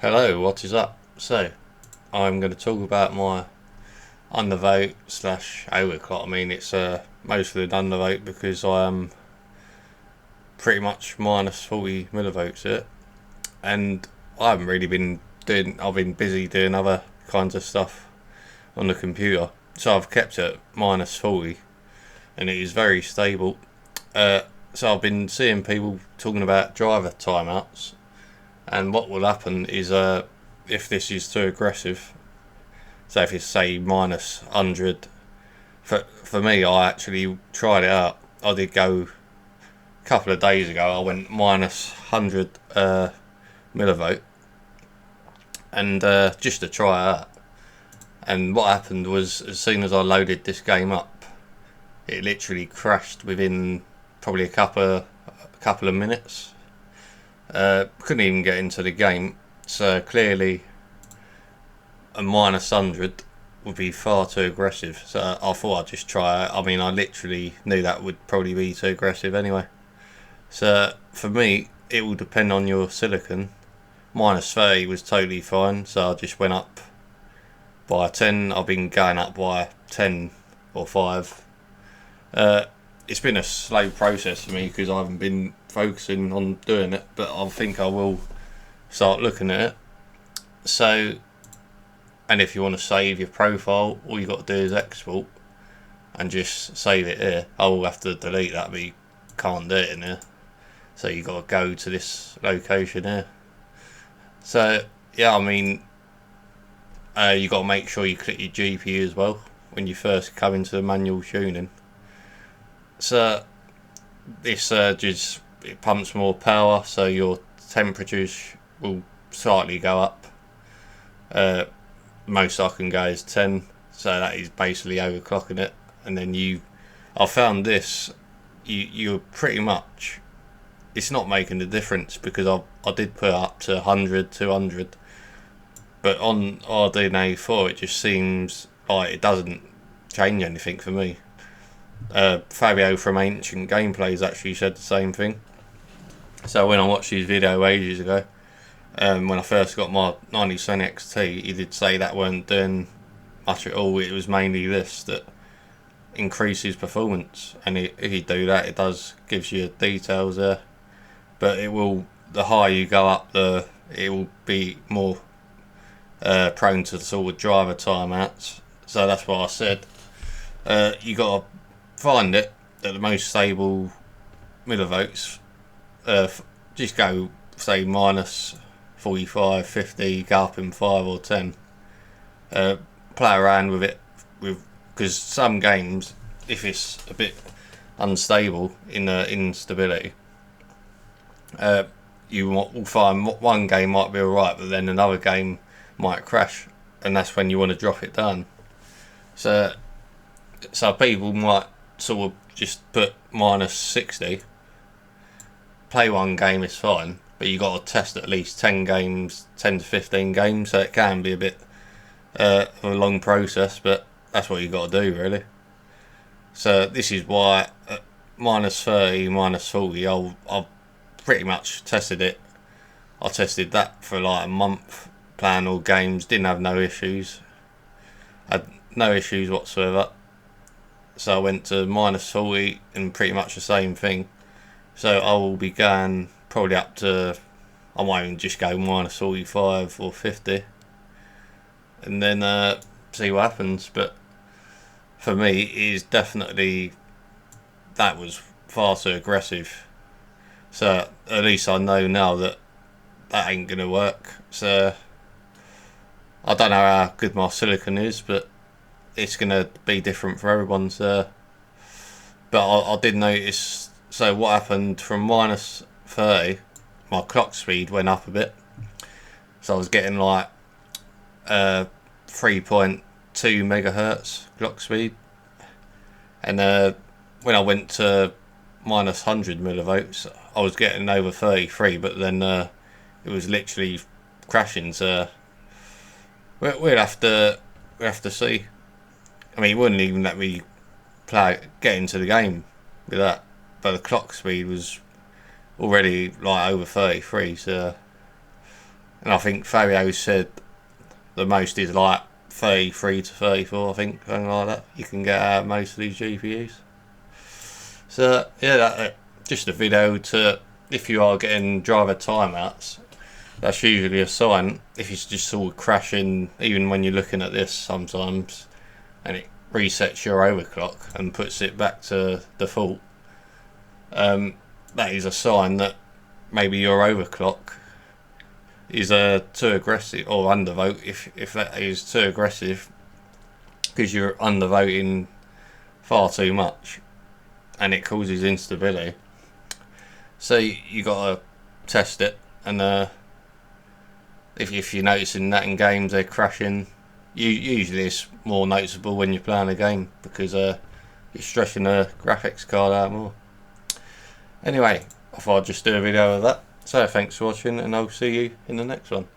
Hello, what is up? So, I'm going to talk about my undervote slash overclock. I mean, it's mostly an undervote because I am pretty much minus 40 millivolts it, and I haven't really been doing. I've been busy doing other kinds of stuff on the computer, so I've kept it minus 40, and it is very stable. So I've been seeing people talking about driver timeouts, and what will happen is if this is too aggressive. So if it's say minus 100, for me, I actually tried it out. I did go a couple of days ago. I went minus 100 millivolt, and just to try it out. And what happened was, as soon as I loaded this game up, it literally crashed within probably a couple of minutes. Couldn't even get into the game. So clearly, a minus 100 would be far too aggressive. So I thought I'd just try it. I mean, I literally knew that would probably be too aggressive anyway. So for me, it will depend on your silicon. Minus 30 was totally fine, so I just went up by 10. I've been going up by 10 or 5. It's been a slow process for me because I haven't been focusing on doing it, but I think I will start looking at it. So, and if you want to save your profile, all you got to do is export and just save it here. I will have to delete that, but you can't do it in here. So you got to go to this location here. So yeah, I mean, you got to make sure you click your GPU as well when you first come into the manual tuning. So this just it pumps more power, so your temperatures will slightly go up. Most I can go is 10, so that is basically overclocking it. And then I found this, you're pretty much, it's not making a difference because I did put it up to 100, 200, but on RDNA 4 it just seems like it doesn't change anything for me. Fabio from Ancient Gameplays actually said the same thing. So when I watched his video ages ago, when I first got my 90% XT, he did say that weren't doing much at all. It was mainly this that increases performance, and if you do that, it does gives you details there. But the higher you go up, it will be more prone to sort of driver timeouts. So that's what I said. You got to find it at the most stable millivolts. Just go say minus 45, 50, go up in 5 or 10. Play around with it, because some games, if it's a bit unstable in instability, you will find one game might be alright, but then another game might crash, and that's when you want to drop it down. So people might sort of just put minus 60. Play one game is fine, but you got to test at least 10 games, 10 to 15 games, so it can be a bit of a long process, but that's what you got to do really. So this is why at minus 30, minus 40, I've pretty much tested it. I tested that for like a month, playing all games, didn't have no issues. Had no issues whatsoever. So I went to minus 40 and pretty much the same thing. So I will be going probably up to, I might even just go minus 45 or 50, and then see what happens. But for me, it is definitely, that was far too aggressive. So at least I know now that ain't going to work. So I don't know how good my silicon is, but it's going to be different for everyone. So, but I did notice. So what happened from minus 30, my clock speed went up a bit. So I was getting like 3.2 megahertz clock speed, and when I went to minus 100 millivolts, I was getting over 33, but then it was literally crashing. So we'll have to see. I mean, it wouldn't even let me get into the game with that. But the clock speed was already like over 33, so And I think Fabio said the most is like 33 to 34, I think, something like that. You can get out most of these GPUs. So yeah, just a video to, if you are getting driver timeouts, that's usually a sign. If it's just sort of crashing, even when you're looking at this sometimes, and it resets your overclock and puts it back to default, that is a sign that maybe your overclock is too aggressive, or undervote if that is too aggressive, because you're undervoting far too much and it causes instability. So you got to test it, and if you're noticing that in games they're crashing, usually it's more noticeable when you're playing a game, because you're stressing the graphics card out more. Anyway, I thought I'd just do a video of that. So thanks for watching, and I'll see you in the next one.